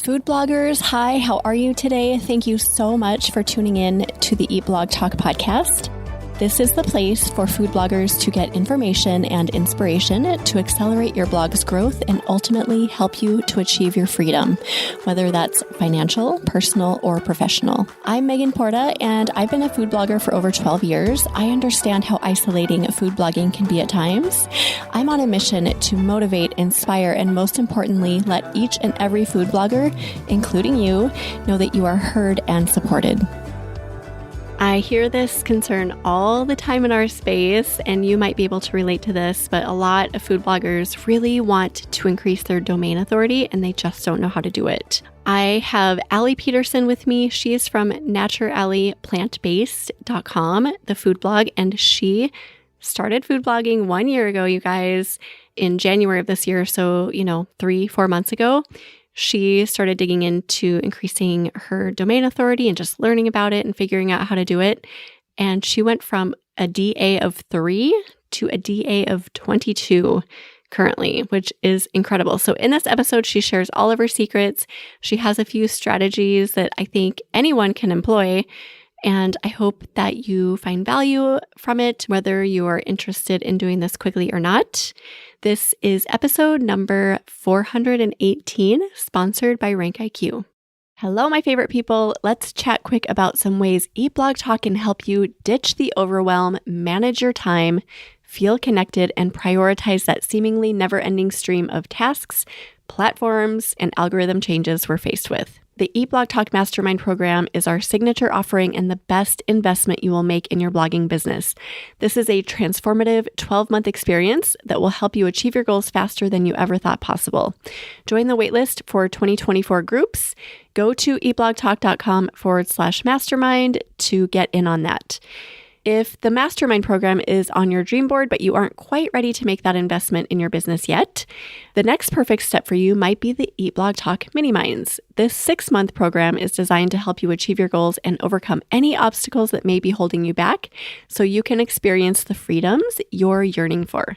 Food bloggers, hi, how are you today? Thank you so much for tuning in to the Eat Blog Talk podcast. This is the place for food bloggers to get information and inspiration to accelerate your blog's growth and ultimately help you to achieve your freedom, whether that's financial, personal, or professional. I'm Megan Porta, and I've been a food blogger for over 12 years. I understand how isolating food blogging can be at times. I'm on a mission to motivate, inspire, and most importantly, let each and every food blogger, including you, know that you are heard and supported. I hear this concern all the time in our space, and you might be able to relate to this, but a lot of food bloggers really want to increase their domain authority, and they just don't know how to do it. I have Allie Petersen with me. She is from naturallyplantbased.com, the food blog, and she started food blogging 1 year ago, you guys, in January of this year. So, 3-4 months ago. She started digging into increasing her domain authority and just learning about it and figuring out how to do it. And she went from a DA of 3 to a DA of 22 currently, which is incredible. So in this episode, she shares all of her secrets. She has a few strategies that I think anyone can employ. And I hope that you find value from it, whether you are interested in doing this quickly or not. This is episode number 418, sponsored by RankIQ. Hello, my favorite people. Let's chat quick about some ways Eat Blog Talk can help you ditch the overwhelm, manage your time, feel connected, and prioritize that seemingly never-ending stream of tasks, platforms, and algorithm changes we're faced with. The Eat Blog Talk Mastermind program is our signature offering and the best investment you will make in your blogging business. This is a transformative 12-month experience that will help you achieve your goals faster than you ever thought possible. Join the waitlist for 2024 groups. Go to eatblogtalk.com/mastermind to get in on that. If the mastermind program is on your dream board, but you aren't quite ready to make that investment in your business yet, the next perfect step for you might be the Eat Blog Talk Mini Minds. This 6-month program is designed to help you achieve your goals and overcome any obstacles that may be holding you back so you can experience the freedoms you're yearning for.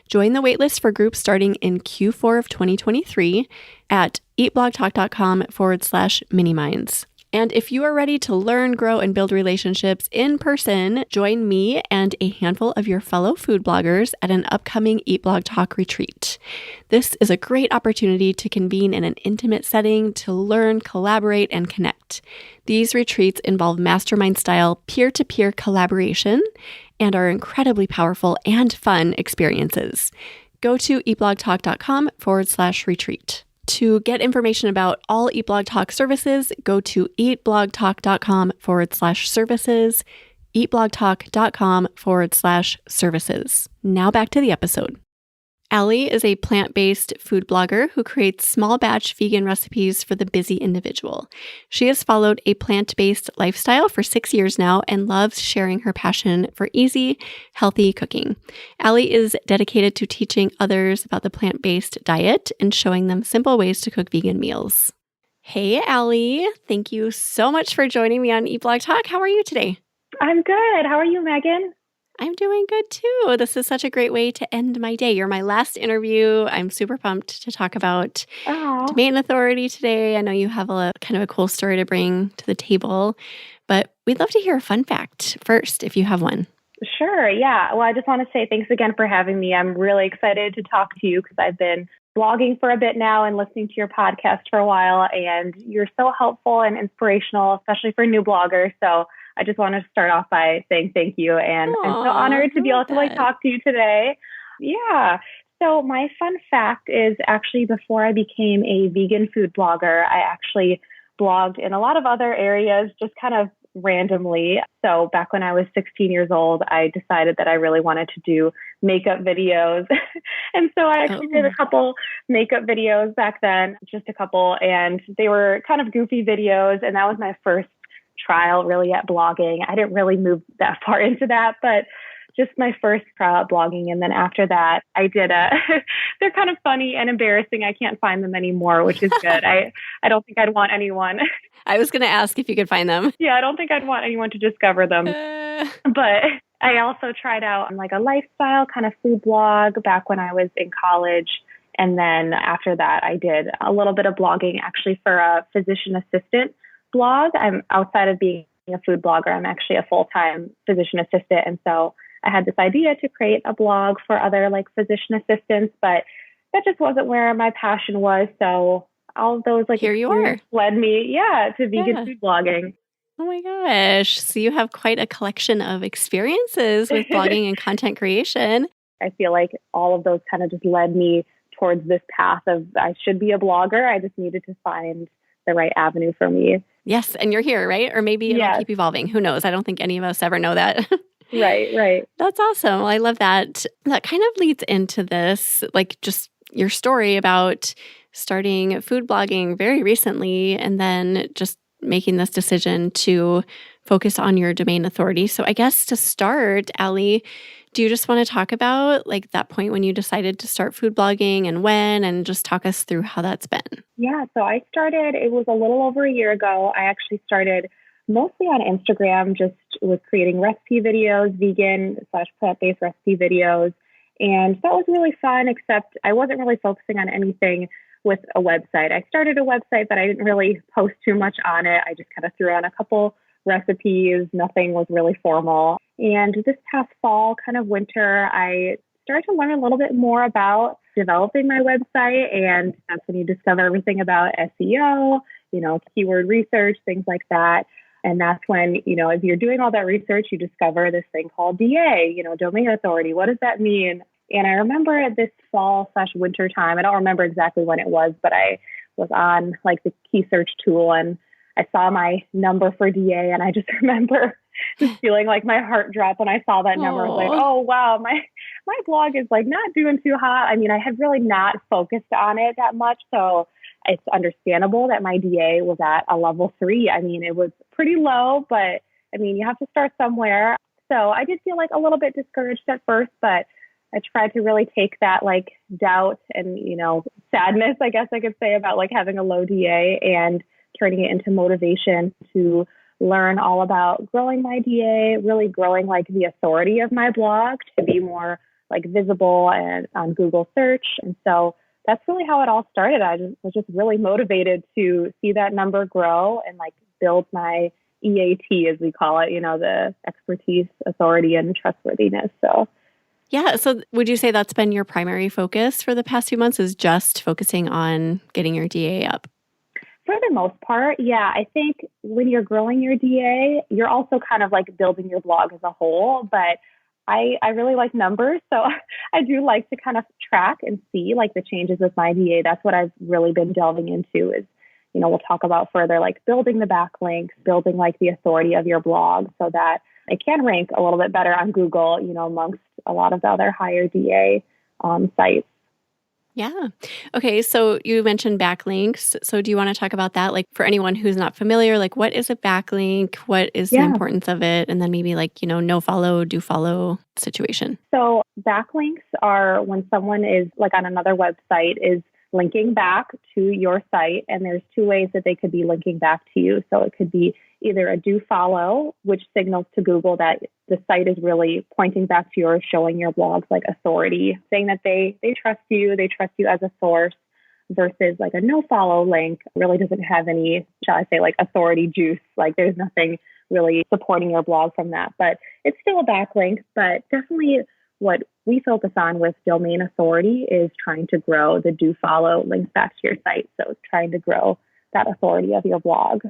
Join the waitlist for groups starting in Q4 of 2023 at eatblogtalk.com/mini minds. And if you are ready to learn, grow, and build relationships in person, join me and a handful of your fellow food bloggers at an upcoming Eat Blog Talk retreat. This is a great opportunity to convene in an intimate setting to learn, collaborate, and connect. These retreats involve mastermind-style peer-to-peer collaboration and are incredibly powerful and fun experiences. Go to eatblogtalk.com/retreat. To get information about all Eat Blog Talk services, go to eatblogtalk.com/services, eatblogtalk.com/services. Now back to the episode. Allie is a plant-based food blogger who creates small batch vegan recipes for the busy individual. She has followed a plant-based lifestyle for 6 years now and loves sharing her passion for easy, healthy cooking. Allie is dedicated to teaching others about the plant-based diet and showing them simple ways to cook vegan meals. Hey, Allie. Thank you so much for joining me on Eat Blog Talk. How are you today? I'm good. How are you, Megan? I'm doing good too. This is such a great way to end my day. You're my last interview. I'm super pumped to talk about domain authority today. I know you have a kind of a cool story to bring to the table, but we'd love to hear a fun fact first, if you have one. Sure. Yeah. Well, I just want to say thanks again for having me. I'm really excited to talk to you because I've been blogging for a bit now and listening to your podcast for a while, and you're so helpful and inspirational, especially for new bloggers. So I just want to start off by saying thank you, and I'm so honored to be able to talk to you today. Yeah. So my fun fact is actually before I became a vegan food blogger, I actually blogged in a lot of other areas, just kind of randomly. So back when I was 16 years old, I decided that I really wanted to do makeup videos. And so I actually did a couple makeup videos back then, just a couple, and they were kind of goofy videos. And that was my first trial really at blogging. I didn't really move that far into that, but just my first trial at blogging. And then after that, I did they're kind of funny and embarrassing. I can't find them anymore, which is good. I don't think I'd want anyone. I was going to ask if you could find them. Yeah, I don't think I'd want anyone to discover them. But I also tried out like a lifestyle kind of food blog back when I was in college. And then after that, I did a little bit of blogging actually for a physician assistant blog. I'm outside of being a food blogger, I'm actually a full-time physician assistant. And so I had this idea to create a blog for other like physician assistants, but that just wasn't where my passion was. So all of those like Here you are. led me, to vegan Yeah. food blogging. Oh my gosh. So you have quite a collection of experiences with blogging and content creation. I feel like all of those kind of just led me towards this path of I should be a blogger. I just needed to find the right avenue for me. Yes. And you're here, right? Or maybe it'll Yes. keep evolving. Who knows? I don't think any of us ever know that. Right. That's awesome. Well, I love that. That kind of leads into this, like just your story about starting food blogging very recently and then just making this decision to focus on your domain authority. So I guess to start, Allie, do you just want to talk about like that point when you decided to start food blogging and when, and just talk us through how that's been? Yeah. So I started, it was a little over a year ago. I actually started mostly on Instagram, just was creating recipe videos, vegan/plant-based recipe videos. And that was really fun, except I wasn't really focusing on anything with a website. I started a website, but I didn't really post too much on it. I just kind of threw on a couple recipes. Nothing was really formal. And this past fall, kind of winter, I started to learn a little bit more about developing my website. And that's when you discover everything about SEO, keyword research, things like that. And that's when, if you're doing all that research, you discover this thing called DA, domain authority. What does that mean? And I remember this fall/winter time, I don't remember exactly when it was, but I was on like the key search tool and I saw my number for DA. And I just remember just feeling like my heart dropped when I saw that number. I was like, oh, wow, my blog is like not doing too hot. I mean, I had really not focused on it that much. So it's understandable that my DA was at a level 3. I mean, it was pretty low, but I mean, you have to start somewhere. So I did feel like a little bit discouraged at first, but I tried to really take that like doubt and, sadness, I guess I could say, about like having a low DA and turning it into motivation to learn all about growing my DA, really growing like the authority of my blog to be more like visible and on Google search. And so that's really how it all started. I was just really motivated to see that number grow and like build my EAT, as we call it, the expertise, authority, and trustworthiness. So yeah. So would you say that's been your primary focus for the past few months, is just focusing on getting your DA up? For the most part, yeah. I think when you're growing your DA, you're also kind of like building your blog as a whole. But I really like numbers. So I do like to kind of track and see like the changes with my DA. That's what I've really been delving into is, we'll talk about further, like building the backlinks, building like the authority of your blog so that it can rank a little bit better on Google, amongst a lot of the other higher DA sites. Yeah. Okay. So you mentioned backlinks. So do you want to talk about that? Like for anyone who's not familiar, like what is a backlink? What is the importance of it? And then maybe like, no follow, do follow situation. So backlinks are when someone is like on another website is linking back to your site. And there's two ways that they could be linking back to you. So it could be either a do follow, which signals to Google that the site is really pointing back to yours, showing your blog's like authority, saying that they trust you as a source, versus like a no follow link really doesn't have any, shall I say, like authority juice. Like there's nothing really supporting your blog from that, but it's still a backlink. But definitely what we focus on with domain authority is trying to grow the do follow links back to your site. So it's trying to grow that authority of your blog.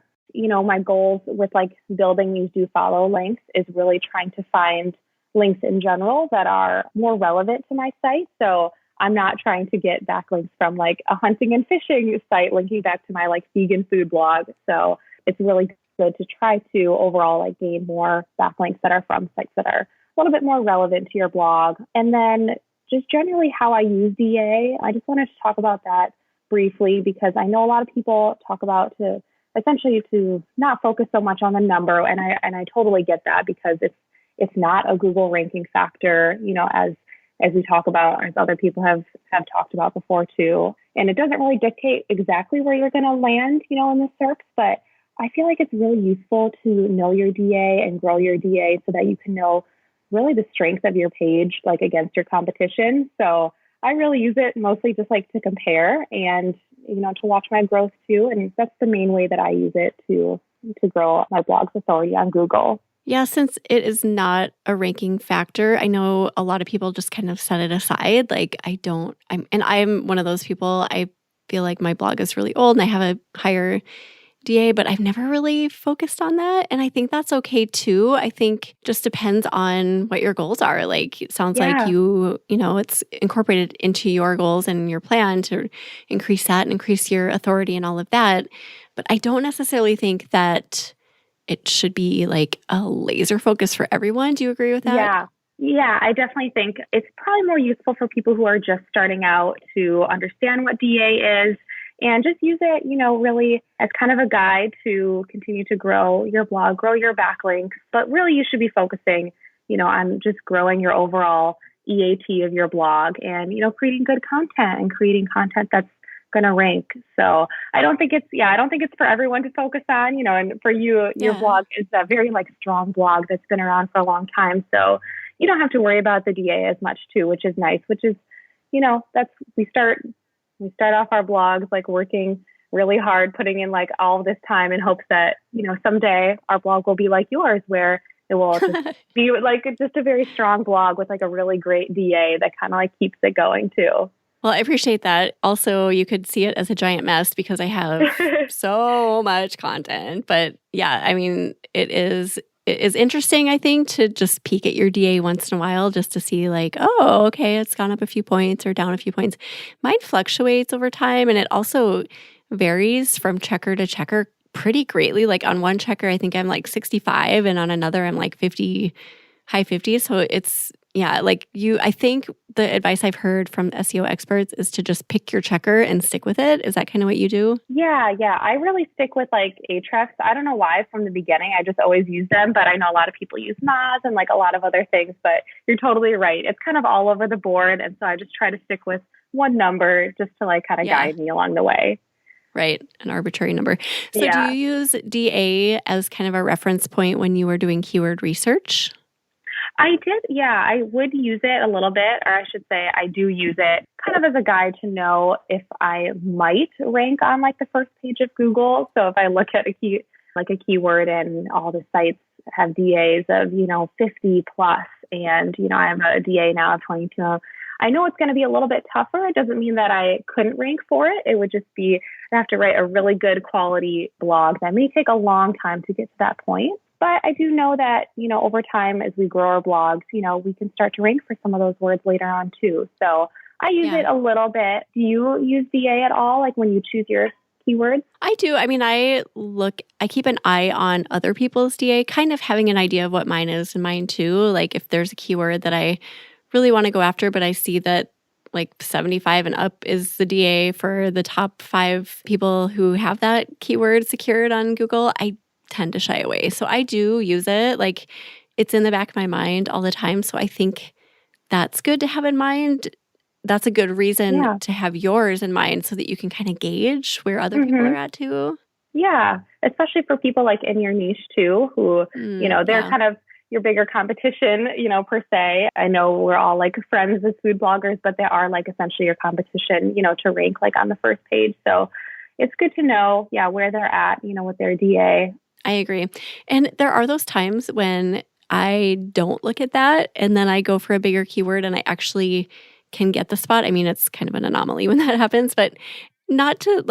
My goals with like building these do follow links is really trying to find links in general that are more relevant to my site. So I'm not trying to get backlinks from like a hunting and fishing site linking back to my like vegan food blog. So it's really good to try to overall like gain more backlinks that are from sites that are a little bit more relevant to your blog. And then just generally how I use DA, I just wanted to talk about that briefly because I know a lot of people talk about to not focus so much on the number. And I totally get that because it's not a Google ranking factor, as we talk about, as other people have talked about before too. And it doesn't really dictate exactly where you're going to land, in the SERPs, but I feel like it's really useful to know your DA and grow your DA so that you can know really the strength of your page, like against your competition. So I really use it mostly just like to compare and, to watch my growth too. And that's the main way that I use it to grow my blog's authority on Google. Yeah, since it is not a ranking factor, I know a lot of people just kind of set it aside. Like I'm one of those people. I feel like my blog is really old and I have a higher DA, but I've never really focused on that. And I think that's okay too. I think just depends on what your goals are. Like it sounds like Yeah. it's incorporated into your goals and your plan to increase that and increase your authority and all of that. But I don't necessarily think that it should be like a laser focus for everyone. Do you agree with that? Yeah. Yeah, I definitely think it's probably more useful for people who are just starting out to understand what DA is and just use it, really as kind of a guide to continue to grow your blog, grow your backlinks. But really, you should be focusing, on just growing your overall EAT of your blog and, creating good content and creating content that's going to rank. So I don't think it's for everyone to focus on, and for you, your blog is a very strong blog that's been around for a long time. So you don't have to worry about the DA as much too, which is nice, we start off our blogs working really hard, putting in all this time in hopes that, someday our blog will be like yours, where it will just be just a very strong blog with a really great DA that kind of keeps it going too. Well, I appreciate that. Also, you could see it as a giant mess because I have so much content. But yeah, I mean, it is interesting, I think, to just peek at your DA once in a while just to see oh, okay, it's gone up a few points or down a few points. Mine fluctuates over time, and it also varies from checker to checker pretty greatly. Like on one checker, I think I'm 65, and on another, I'm 50, high 50s. So it's, yeah, I think the advice I've heard from SEO experts is to just pick your checker and stick with it. Is that kind of what you do? Yeah. I really stick with Ahrefs. I don't know why from the beginning. I just always use them, but I know a lot of people use Moz and a lot of other things, but you're totally right. It's kind of all over the board. And so I just try to stick with one number just to kind of guide me along the way. Right. An arbitrary number. So do you use DA as kind of a reference point when you were doing keyword research? I did. Yeah, I would use it a little bit, or I should say I do use it kind of as a guide to know if I might rank on the first page of Google. So if I look at a keyword and all the sites have DAs of, 50 plus, and, I have a DA now of 22. I know it's going to be a little bit tougher. It doesn't mean that I couldn't rank for it. It would just be, I have to write a really good quality blog that may take a long time to get to that point. But I do know that, over time, as we grow our blogs, we can start to rank for some of those words later on too. So I use it a little bit. Do you use DA at all, when you choose your keywords? I do. I mean, I keep an eye on other people's DA, kind of having an idea of what mine is and mine too. If there's a keyword that I really want to go after, but I see that 75 and up is the DA for the top 5 people who have that keyword secured on Google, I tend to shy away. So I do use it. It's in the back of my mind all the time. So I think that's good to have in mind. That's a good reason to have yours in mind so that you can kind of gauge where other people are at too. Yeah, especially for people in your niche too, who, they're kind of your bigger competition, per se. I know we're all friends as food bloggers, but they are essentially your competition, to rank on the first page. So it's good to know, where they're at, with their DA. I agree. And there are those times when I don't look at that and then I go for a bigger keyword and I actually can get the spot. I mean, it's kind of an anomaly when that happens, but not to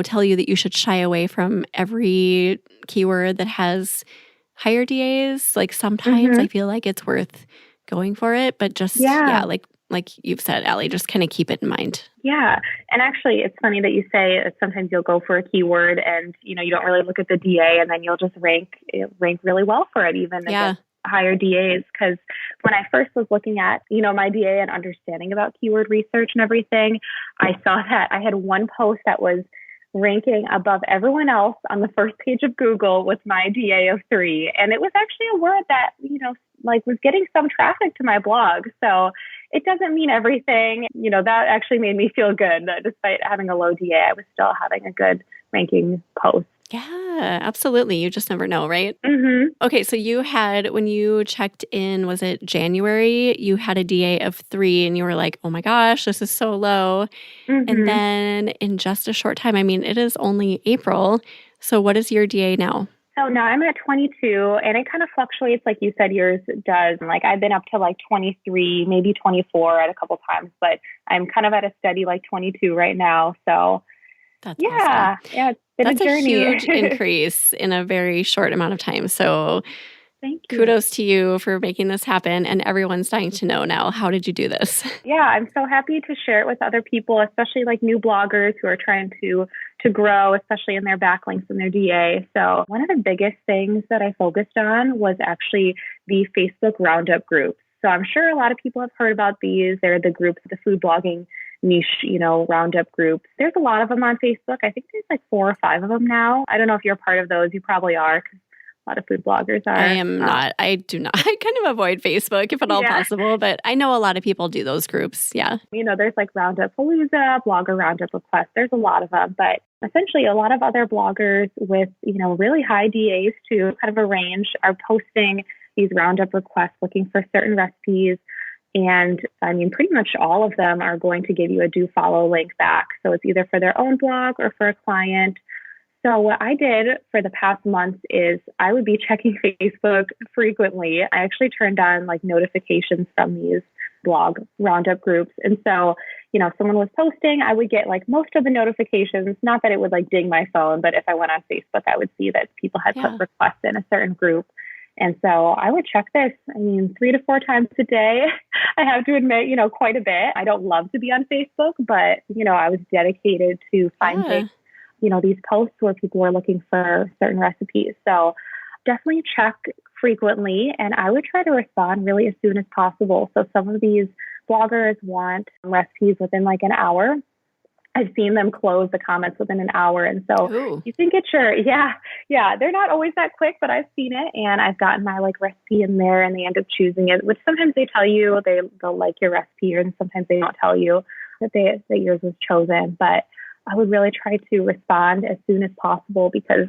tell you that you should shy away from every keyword that has higher DAs. Sometimes I feel like it's worth going for it, but just, like you've said, Allie, just kind of keep it in mind. Yeah. And actually, it's funny that you say that sometimes you'll go for a keyword and, you don't really look at the DA and then you'll just rank really well for it, even against higher DAs. Because when I first was looking at, my DA and understanding about keyword research and everything, I saw that I had one post that was ranking above everyone else on the first page of Google with my DA of 3. And it was actually a word that, was getting some traffic to my blog. So it doesn't mean everything. That actually made me feel good that despite having a low DA, I was still having a good ranking post. Yeah, absolutely. You just never know, right? Mm-hmm. Okay, so you had, when you checked in, was it January? You had a DA of 3 and you were like, oh my gosh, this is so low. And Mm-hmm. then in just a short time, I mean, it is only April. So what is your DA now? So now I'm at 22, and it kind of fluctuates like you said yours does. Like I've been up to like 23, maybe 24 at a couple times, but I'm kind of at a steady like 22 right now. So That's awesome. yeah, it's been a That's a huge journey. increase in a very short amount of time. So Thank you. kudos to you for making this happen. And everyone's dying to know now, how did you do this? Yeah, I'm so happy to share it with other people, especially like new bloggers who are trying to grow, especially in their backlinks and their DA. So one of the biggest things that I focused on was actually the Facebook Roundup groups. So I'm sure a lot of people have heard about these. They're the groups, the food blogging niche, roundup groups. There's a lot of them on Facebook. I think there's like 4 or 5 of them now. I don't know if you're part of those. You probably are, because a lot of food bloggers I are. am not. I do not. I kind of avoid Facebook if at all Yeah. possible, but I know a lot of people do those groups. Yeah. There's like Roundup Palooza, Blogger Roundup Request. There's a lot of them, but essentially a lot of other bloggers with, really high DAs too, kind of a range, are posting these Roundup requests looking for certain recipes. And I mean, pretty much all of them are going to give you a do follow link back. So it's either for their own blog or for a client. So what I did for the past month is I would be checking Facebook frequently. I actually turned on like notifications from these blog roundup groups. And so, someone was posting, I would get like most of the notifications, not that it would like ding my phone, but if I went on Facebook, I would see that people had put Yeah. requests in a certain group. And so I would check this, 3 to 4 times a day. I have to admit, quite a bit. I don't love to be on Facebook, but, I was dedicated to finding Yeah. these posts where people were looking for certain recipes. So definitely check frequently, and I would try to respond really as soon as possible. So some of these bloggers want recipes within like an hour. I've seen them close the comments within an hour. And so Ooh. you can get yeah, they're not always that quick, but I've seen it, and I've gotten my like recipe in there, and they end up choosing it, which sometimes they tell you they'll like your recipe, and sometimes they don't tell you that yours was chosen. But I would really try to respond as soon as possible, because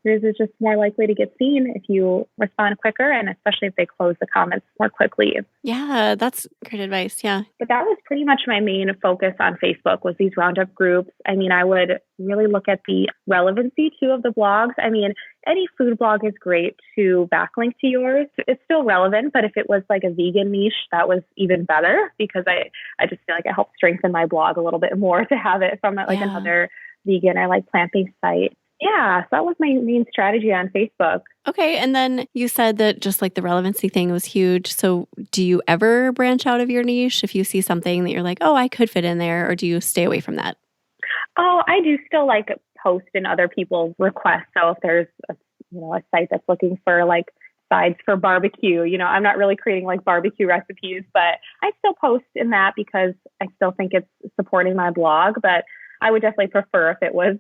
yours is just more likely to get seen if you respond quicker, and especially if they close the comments more quickly. Yeah, that's great advice. Yeah. But that was pretty much my main focus on Facebook, was these roundup groups. I would really look at the relevancy too of the blogs. Any food blog is great to backlink to yours. It's still relevant, but if it was like a vegan niche, that was even better, because I just feel like it helps strengthen my blog a little bit more to have it from like Yeah. another vegan or like plant-based site. Yeah, so that was my main strategy on Facebook. Okay. And then you said that just like the relevancy thing was huge. So do you ever branch out of your niche if you see something that you're like, oh, I could fit in there, or do you stay away from that? Oh, I do still like post in other people's requests. So if there's a site that's looking for like sides for barbecue, I'm not really creating like barbecue recipes, but I still post in that because I still think it's supporting my blog. But I would definitely prefer if it was,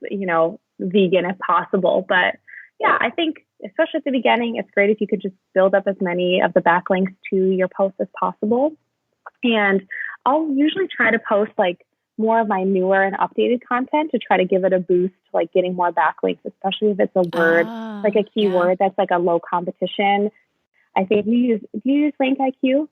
vegan if possible. But yeah, I think especially at the beginning, it's great if you could just build up as many of the backlinks to your posts as possible. And I'll usually try to post like more of my newer and updated content to try to give it a boost, like getting more backlinks, especially if it's a word, like a Yeah. keyword that's like a low competition. I think do you use Rank IQ?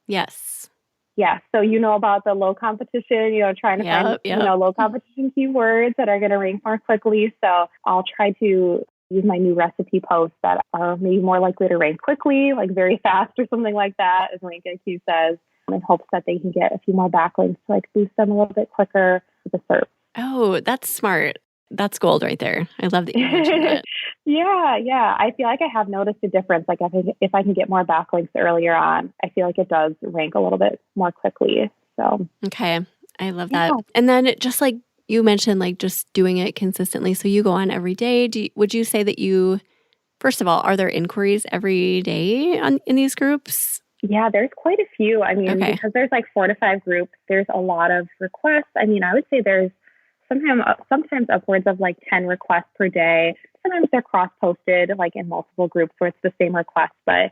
Yes. Yeah. So about the low competition, trying to find, Yep. low competition keywords that are going to rank more quickly. So I'll try to use my new recipe posts that are maybe more likely to rank quickly, like very fast or something like that, as Rank IQ says, in hopes that they can get a few more backlinks to like boost them a little bit quicker with the search. Oh, that's smart. That's gold right there. I love that you mentioned that. Yeah. I feel like I have noticed a difference. Like if I can get more backlinks earlier on, I feel like it does rank a little bit more quickly. So Okay. I love yeah. that. And then just like you mentioned, like just doing it consistently. So you go on every day. Would you say that first of all, are there inquiries every day in these groups? Yeah, there's quite a few. Okay. Because there's like 4 to 5 groups, there's a lot of requests. I would say there's sometimes upwards of like 10 requests per day. Sometimes they're cross-posted like in multiple groups where it's the same request. But,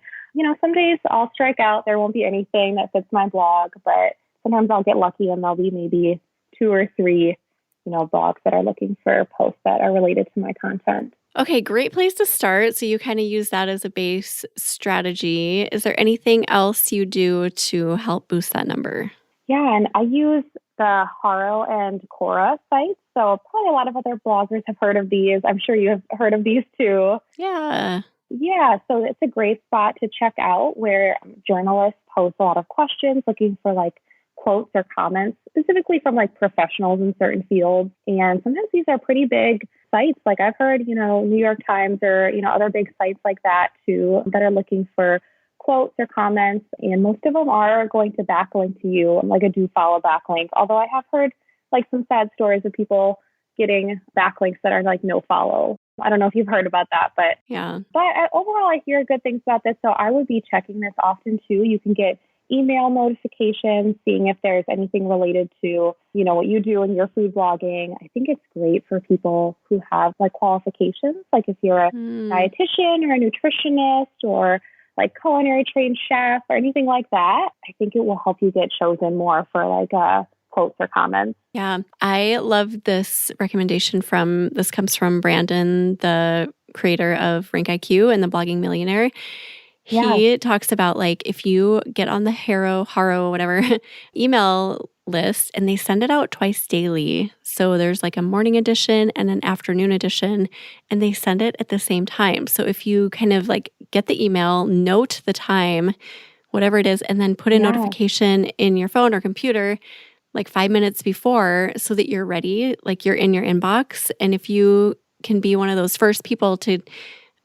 some days I'll strike out. There won't be anything that fits my blog, but sometimes I'll get lucky and there'll be maybe 2 or 3, blogs that are looking for posts that are related to my content. Okay, great place to start. So you kind of use that as a base strategy. Is there anything else you do to help boost that number? Yeah, and I use the Haro and Quora sites. So probably a lot of other bloggers have heard of these. I'm sure you have heard of these too. Yeah. Yeah, so it's a great spot to check out where journalists post a lot of questions looking for like quotes or comments, specifically from like professionals in certain fields. And sometimes these are pretty big sites. Like I've heard, New York Times or, other big sites like that too, that are looking for quotes or comments. And most of them are going to backlink to you, like a do follow backlink. Although I have heard like some sad stories of people getting backlinks that are like no follow. I don't know if you've heard about that, but Yeah. overall, I hear good things about this. So I would be checking this often too. You can get email notifications, seeing if there's anything related to, what you do in your food blogging. I think it's great for people who have like qualifications, like if you're a dietitian or a nutritionist or like culinary trained chef or anything like that. I think it will help you get chosen more for like quotes or comments. Yeah, I love this recommendation this comes from Brandon, the creator of Rank IQ and the Blogging Millionaire. He talks about like if you get on the Haro, whatever, email list and they send it out twice daily. So there's like a morning edition and an afternoon edition, and they send it at the same time. So if you kind of like get the email, note the time, whatever it is, and then put a notification in your phone or computer like 5 minutes before so that you're ready, like you're in your inbox. And if you can be one of those first people to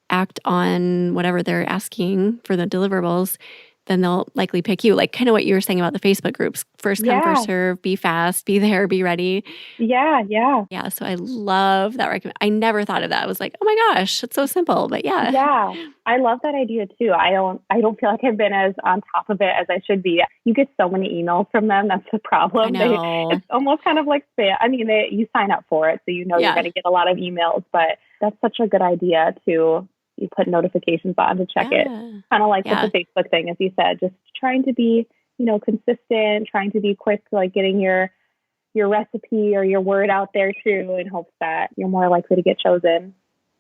act on whatever they're asking for the deliverables, then they'll likely pick you. Like kind of what you were saying about the Facebook groups. First come, first serve, be fast, be there, be ready. Yeah. Yeah, so I love that I never thought of that. I was like, oh my gosh, it's so simple. But yeah. Yeah. I love that idea too. I don't feel like I've been as on top of it as I should be. You get so many emails from them. That's the problem. I know. It's almost kind of like spam. I mean, you sign up for it, so you're going to get a lot of emails, but that's such a good idea to you put notifications on to check it. Kind of like with the Facebook thing, as you said, just trying to be, consistent, trying to be quick, like getting your recipe or your word out there too, in hopes that you're more likely to get chosen.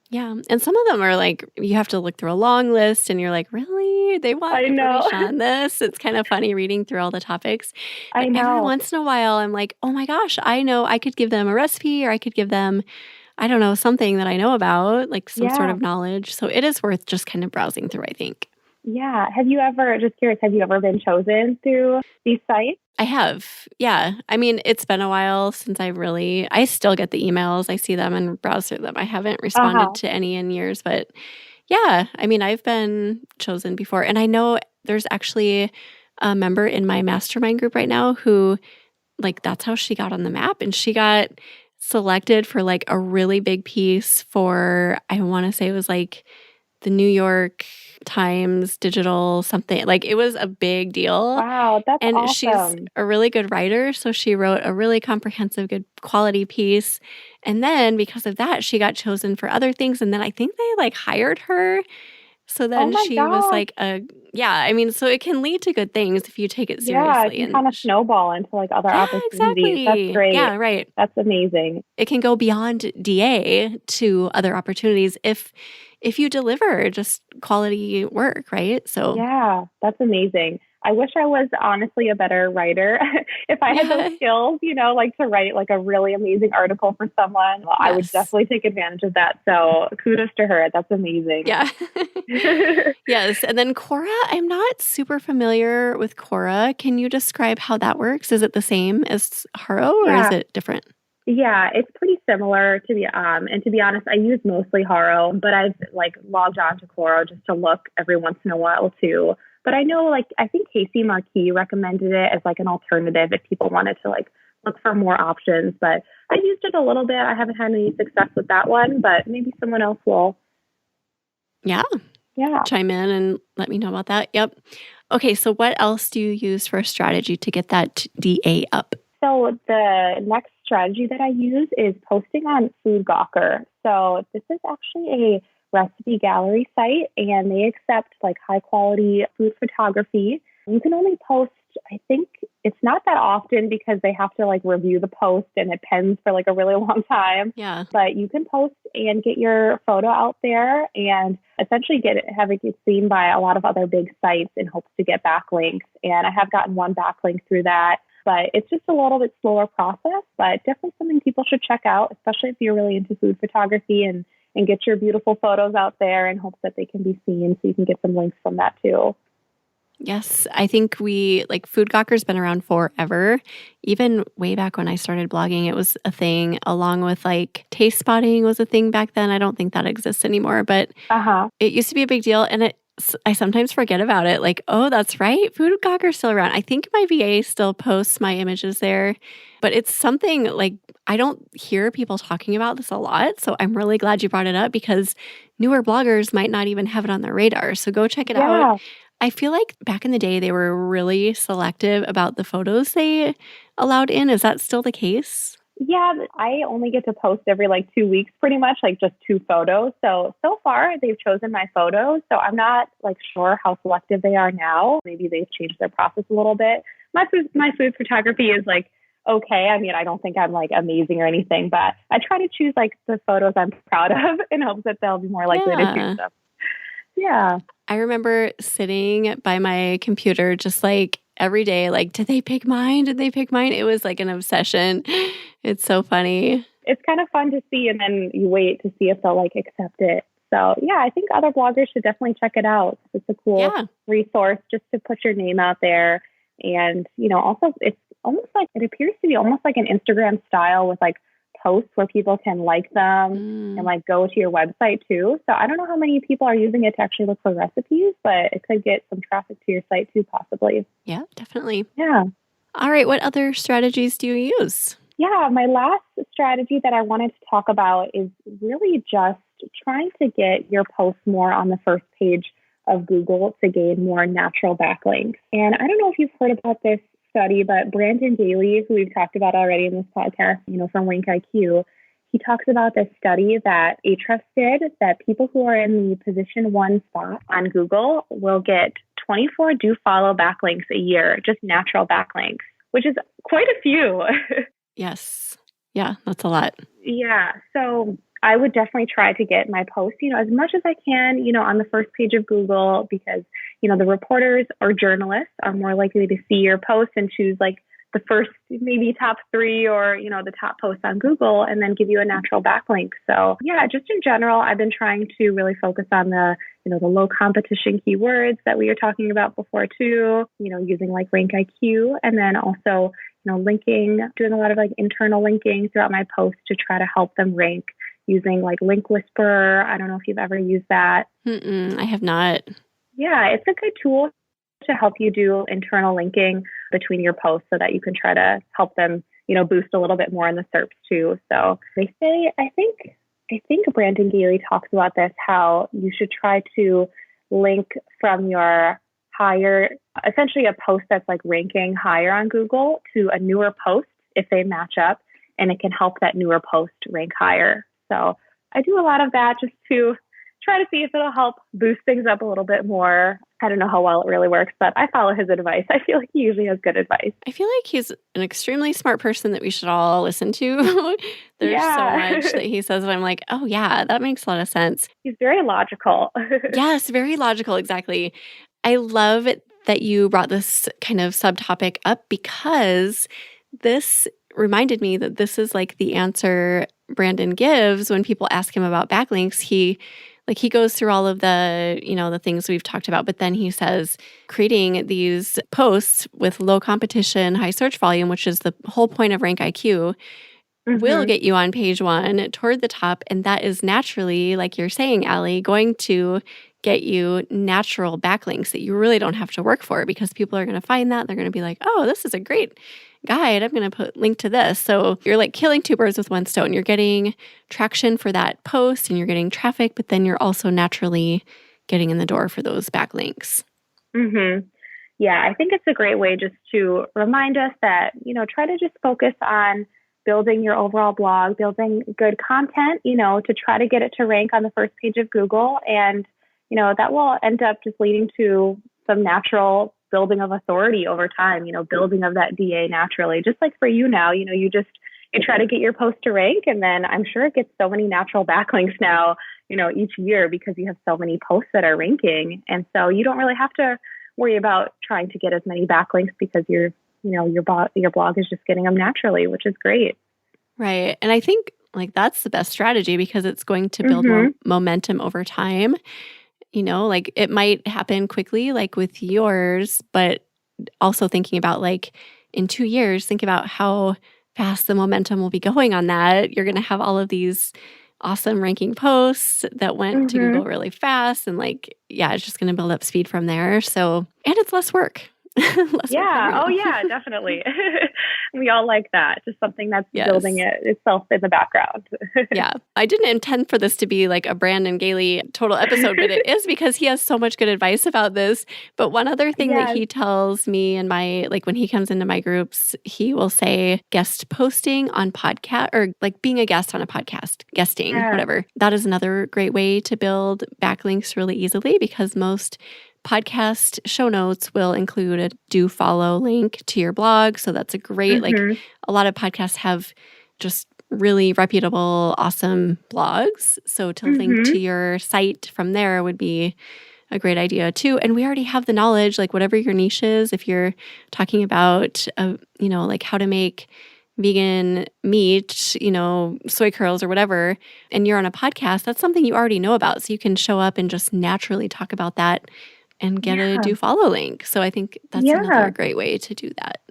Yeah. And some of them are like, you have to look through a long list and you're like, really? They want information on this? It's kind of funny reading through all the topics. But every once in a while, I'm like, oh my gosh, I know I could give them a recipe or I could give them, I don't know, something that I know about, like some sort of knowledge. So it is worth just kind of browsing through, I think. Yeah. Just curious, have you ever been chosen through these sites? I have. Yeah. I mean, it's been a while since I still get the emails. I see them and browse through them. I haven't responded to any in years, but yeah, I mean, I've been chosen before. And I know there's actually a member in my mastermind group right now who, like, that's how she got on the map. And she got selected for like a really big piece for, I want to say it was like the New York Times digital something. Like it was a big deal. Wow, that's awesome. And she's a really good writer, so she wrote a really comprehensive, good quality piece. And then because of that, she got chosen for other things. And then I think they like hired her. So then she was like so it can lead to good things if you take it seriously. Yeah, it can kind of snowball into like other opportunities. Exactly. That's great. Yeah, right. That's amazing. It can go beyond DA to other opportunities if you deliver just quality work, right? So yeah, that's amazing. I wish I was honestly a better writer. If I had those skills, like to write like a really amazing article for someone, I would definitely take advantage of that. So kudos to her. That's amazing. Yeah. Yes. And then Quora, I'm not super familiar with Quora. Can you describe how that works? Is it the same as Haro or is it different? Yeah, it's pretty similar to be honest, I use mostly Haro, but I've like logged on to Quora just to look every once in a while too. But I know I think Casey Marquis recommended it as like an alternative if people wanted to like look for more options. But I used it a little bit. I haven't had any success with that one, but maybe someone else will. Yeah. Chime in and let me know about that. Yep. Okay, so what else do you use for a strategy to get that DA up? So the next strategy that I use is posting on Food Gawker. So this is actually a recipe gallery site, and they accept like high quality food photography. You can only post I think it's not that often because they have to like review the post and it pens for like a really long time. Yeah. But you can post and get your photo out there and essentially have it get seen by a lot of other big sites in hopes to get backlinks. And I have gotten one backlink through that. But it's just a little bit slower process, but definitely something people should check out, especially if you're really into food photography and get your beautiful photos out there in hopes that they can be seen so you can get some links from that too. Yes, I think Food Gawker's been around forever. Even way back when I started blogging, it was a thing, along with like taste spotting was a thing back then. I don't think that exists anymore, but it used to be a big deal. And I sometimes forget about it. Like, oh, that's right. Food Gawker's still around. I think my VA still posts my images there, but it's something like I don't hear people talking about this a lot. So I'm really glad you brought it up because newer bloggers might not even have it on their radar. So go check it out. I feel like back in the day, they were really selective about the photos they allowed in. Is that still the case? Yeah, I only get to post every like 2 weeks, pretty much, like just 2 photos. So far they've chosen my photos. So I'm not like sure how selective they are now. Maybe they've changed their process a little bit. My food photography is like, okay. I mean, I don't think I'm like amazing or anything, but I try to choose like the photos I'm proud of in hopes that they'll be more likely to choose them. Yeah. I remember sitting by my computer just like every day, like, did they pick mine? Did they pick mine? It was like an obsession. It's so funny. It's kind of fun to see, and then you wait to see if they'll like accept it. So yeah, I think other bloggers should definitely check it out. It's a cool resource just to put your name out there. And, also it's almost like, it appears to be almost like an Instagram style with like posts where people can like them and like go to your website too. So I don't know how many people are using it to actually look for recipes, but it could get some traffic to your site too, possibly. Yeah, definitely. Yeah. All right. What other strategies do you use? Yeah, my last strategy that I wanted to talk about is really just trying to get your posts more on the first page of Google to gain more natural backlinks. And I don't know if you've heard about this study, but Brandon Daly, who we've talked about already in this podcast, from Rank IQ, he talks about this study that Ahrefs did, that people who are in the position 1 spot on Google will get 24 do follow backlinks a year, just natural backlinks, which is quite a few. Yes. Yeah, that's a lot. Yeah. So I would definitely try to get my post, as much as I can, on the first page of Google, because, the reporters or journalists are more likely to see your post and choose like the first maybe top 3 or, the top posts on Google and then give you a natural backlink. So yeah, just in general, I've been trying to really focus on the low competition keywords that we were talking about before too, using like Rank IQ, and then also, linking, doing a lot of like internal linking throughout my posts to try to help them rank using like Link Whisperer. I don't know if you've ever used that. I have not. Yeah, it's a good tool to help you do internal linking between your posts so that you can try to help them, boost a little bit more in the SERPs too. So they say, I think Brandon Daly talks about this, how you should try to link from your higher, essentially a post that's like ranking higher on Google to a newer post if they match up, and it can help that newer post rank higher. So I do a lot of that just to try to see if it'll help boost things up a little bit more. I don't know how well it really works, but I follow his advice. I feel like he usually has good advice. I feel like he's an extremely smart person that we should all listen to. There's so much that he says that I'm like, oh yeah, that makes a lot of sense. He's very logical. Yes, very logical. Exactly. I love that you brought this kind of subtopic up because this reminded me that this is like the answer Brandon gives when people ask him about backlinks. He goes through all of the, the things we've talked about, but then he says creating these posts with low competition, high search volume, which is the whole point of Rank IQ, will get you on page 1 toward the top. And that is naturally, like you're saying, Allie, going to get you natural backlinks that you really don't have to work for, because people are going to find that. They're going to be like, oh, this is a great guide. I'm going to link to this. So you're like killing 2 birds with 1 stone. You're getting traction for that post and you're getting traffic, but then you're also naturally getting in the door for those backlinks. Yeah, I think it's a great way just to remind us that, try to just focus on building your overall blog, building good content, to try to get it to rank on the first page of Google. And, that will end up just leading to some natural building of authority over time, building of that DA naturally. Just like for you now, you try to get your post to rank, and then I'm sure it gets so many natural backlinks now, each year because you have so many posts that are ranking. And so you don't really have to worry about trying to get as many backlinks because your blog is just getting them naturally, which is great. Right. And I think like that's the best strategy because it's going to build momentum over time. Like it might happen quickly, like with yours, but also thinking about like in 2 years, think about how fast the momentum will be going on that. You're going to have all of these awesome ranking posts that went to Google really fast. And like, yeah, it's just going to build up speed from there. So, and it's less work. Yeah. Oh, yeah, definitely. We all like that. Just something that's building itself in the background. Yeah. I didn't intend for this to be like a Brandon Gailey total episode, but it is because he has so much good advice about this. But one other thing that he tells me in when he comes into my groups, he will say guest posting on podcast or like being a guest on a podcast, guesting, whatever. That is another great way to build backlinks really easily because most podcast show notes will include a do follow link to your blog. So that's a great, like a lot of podcasts have just really reputable, awesome blogs. So to link to your site from there would be a great idea too. And we already have the knowledge, like whatever your niche is, if you're talking about, like how to make vegan meat, soy curls or whatever, and you're on a podcast, that's something you already know about. So you can show up and just naturally talk about that and get a do follow link. So I think that's another great way to do that.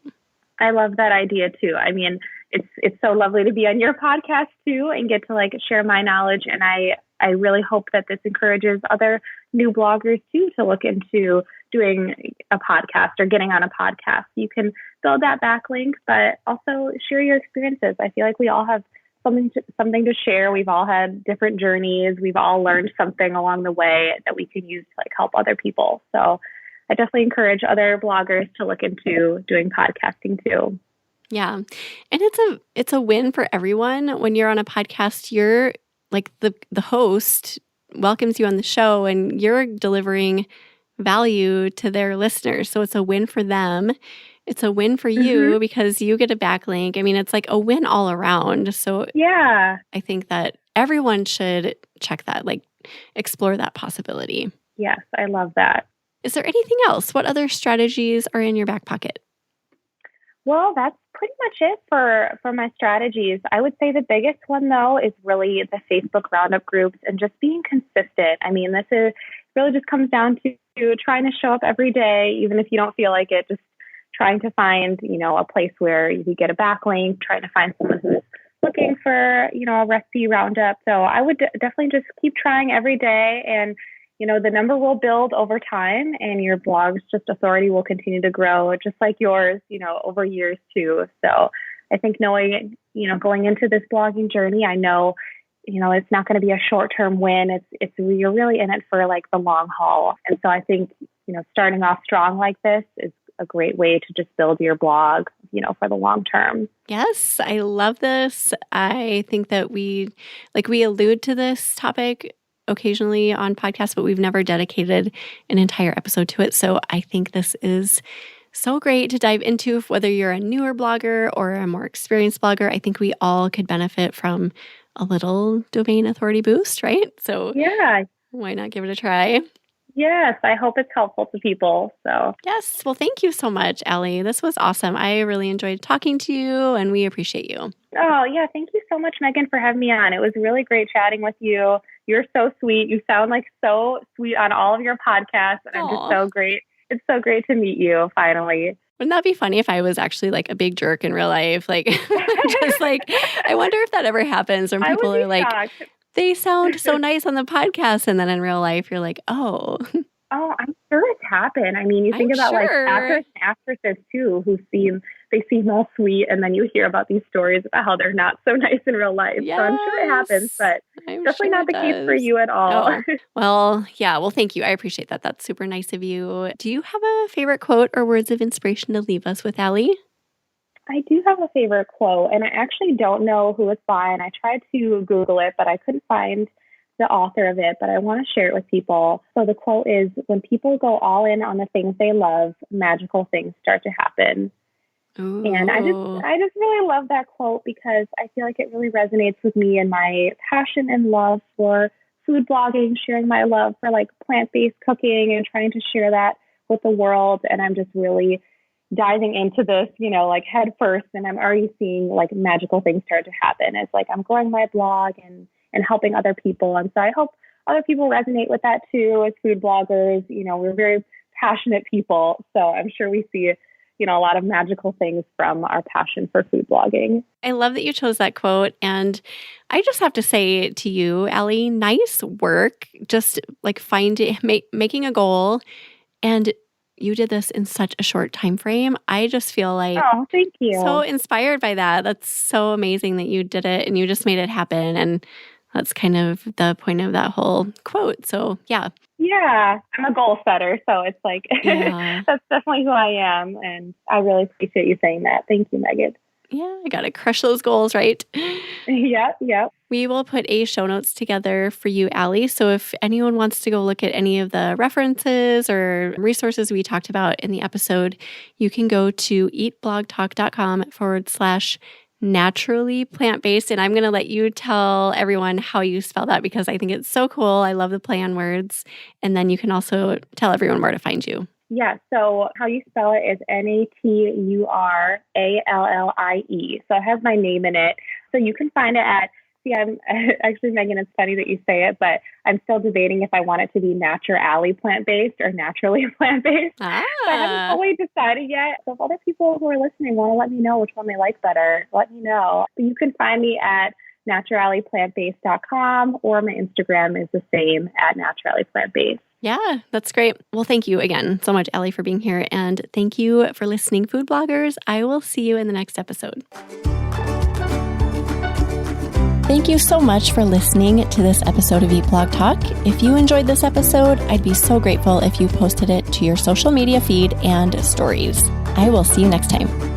I love that idea too. I mean, it's so lovely to be on your podcast too and get to like share my knowledge. And I really hope that this encourages other new bloggers too to look into doing a podcast or getting on a podcast. You can build that backlink, but also share your experiences. I feel like we all have something to share. We've all had different journeys. We've all learned something along the way that we can use to like help other people. So I definitely encourage other bloggers to look into doing podcasting too. Yeah. And it's a win for everyone. When you're on a podcast, you're like the host welcomes you on the show and you're delivering value to their listeners. So it's a win for them. It's a win for you because you get a backlink. I mean, it's like a win all around. So yeah, I think that everyone should check that, like explore that possibility. Yes, I love that. Is there anything else? What other strategies are in your back pocket? Well, that's pretty much it for my strategies. I would say the biggest one, though, is really the Facebook Roundup groups and just being consistent. I mean, this really just comes down to trying to show up every day, even if you don't feel like it, just trying to find, a place where you get a backlink, trying to find someone who's looking for, a recipe roundup. So I would definitely just keep trying every day and, the number will build over time and your blog's just authority will continue to grow just like yours, over years too. So I think knowing, going into this blogging journey, I know, it's not going to be a short-term win. You're really in it for like the long haul. And so I think, starting off strong like this is a great way to just build your blog, for the long term. Yes, I love this. I think that we allude to this topic occasionally on podcasts, but we've never dedicated an entire episode to it. So I think this is so great to dive into, whether you're a newer blogger or a more experienced blogger. I think we all could benefit from a little domain authority boost, right? So yeah, why not give it a try? Yes, I hope it's helpful to people. So yes, well, thank you so much, Allie. This was awesome. I really enjoyed talking to you, and we appreciate you. Oh, yeah. Thank you so much, Megan, for having me on. It was really great chatting with you. You're so sweet. You sound like so sweet on all of your podcasts, and I'm just so great. It's so great to meet you finally. Wouldn't that be funny if I was actually like a big jerk in real life? Like, just like, I wonder if that ever happens when people are like, shocked. They sound so nice on the podcast. And then in real life, you're like, oh. Oh, I'm sure it's happened. I mean, you think about like actors and actresses too, they seem all sweet. And then you hear about these stories about how they're not so nice in real life. Yes, so I'm sure it happens, but definitely not the case for you at all. Oh. Well, yeah. Well, thank you. I appreciate that. That's super nice of you. Do you have a favorite quote or words of inspiration to leave us with, Allie? I do have a favorite quote, and I actually don't know who it's by, and I tried to Google it, but I couldn't find the author of it, but I want to share it with people. So the quote is, when people go all in on the things they love, magical things start to happen. Ooh. And I just really love that quote because I feel like it really resonates with me and my passion and love for food blogging, sharing my love for like plant-based cooking and trying to share that with the world. And I'm just really diving into this, like head first. And I'm already seeing like magical things start to happen. It's like I'm growing my blog and helping other people. And so I hope other people resonate with that too as food bloggers. We're very passionate people. So I'm sure we see a lot of magical things from our passion for food blogging. I love that you chose that quote. And I just have to say to you, Allie, nice work. Just like making a goal. And you did this in such a short time frame. I just feel like thank you. So inspired by that. That's so amazing that you did it and you just made it happen. And that's kind of the point of that whole quote. So yeah. Yeah, I'm a goal setter. So it's like, that's definitely who I am. And I really appreciate you saying that. Thank you, Megan. Yeah, I got to crush those goals, right? Yep. We will put a show notes together for you, Allie. So if anyone wants to go look at any of the references or resources we talked about in the episode, you can go to eatblogtalk.com/naturally plant-based. And I'm going to let you tell everyone how you spell that because I think it's so cool. I love the play on words. And then you can also tell everyone where to find you. Yeah, so how you spell it is Naturallie. So it has my name in it. So you can find it at, I'm actually, Megan, it's funny that you say it, but I'm still debating if I want it to be Naturally plant-based or Naturally plant-based. So I haven't fully decided yet. So if other people who are listening want to let me know which one they like better, let me know. But you can find me at naturallyplantbased.com or my Instagram is the same at naturallyplantbased. Yeah, that's great. Well, thank you again so much, Allie, for being here. And thank you for listening, food bloggers. I will see you in the next episode. Thank you so much for listening to this episode of Eat Blog Talk. If you enjoyed this episode, I'd be so grateful if you posted it to your social media feed and stories. I will see you next time.